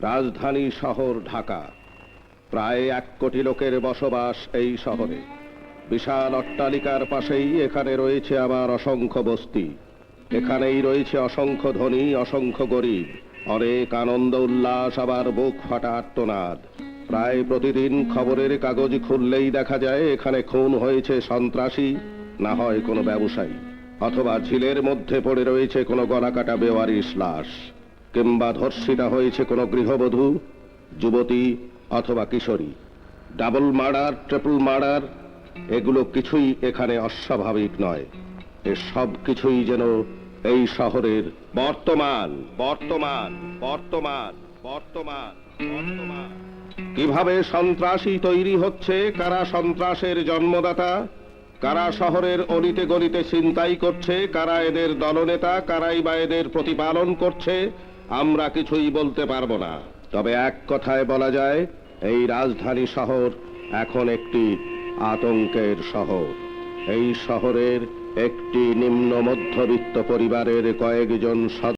রাজধানী শহর ঢাকা। প্রায় 1 কোটি লোকের বসবাস এই শহরে। বিশাল অট্টালিকার পাশেই এখানে রয়েছে আবার অসংখ্য বস্তি। এখানেই রয়েছে অসংখ্য ধনী, অসংখ্য গরিব, অনেক আনন্দ উল্লাস, আবার বুক ফাটা আর্তনাদ। প্রায় প্রতিদিন খবরের কাগজ খুললেই দেখা যায় এখানে খুন হয়েছে সন্ত্রাসী, না হয় কোনো ব্যবসায়ী, অথবা ঝিলের মধ্যে পড়ে রয়েছে কোনো গলাকাটা বেওয়ারিশ লাশ, কিংবা ধর্ষিতা হয়েছে কোনো গৃহবধূ, যুবতী অথবা কিশোরী। ডাবল মার্ডার, ট্রিপল মার্ডার, এগুলো কিছুই এখানে অস্বাভাবিক নয়। এ সব কিছুই যেন এই শহরের বর্তমান বর্তমান বর্তমান বর্তমান বর্তমান। কিভাবে সন্ত্রাসী তৈরি হচ্ছে, কারা সন্ত্রাসের জন্মদাতা, কারা শহরের অলিতে গলিতে ছিনতাই করছে, কারা এদের দলনেতা, কারাই বা এদের প্রতিপালন করছে, আমরা কিছুই বলতে পারবো না। তবে এক কথায় বলা যায়, এই রাজধানী শহর এখন একটি আতঙ্কের শহর। এই শহরের একটি নিম্ন মধ্যবিত্ত পরিবারের কয়েকজন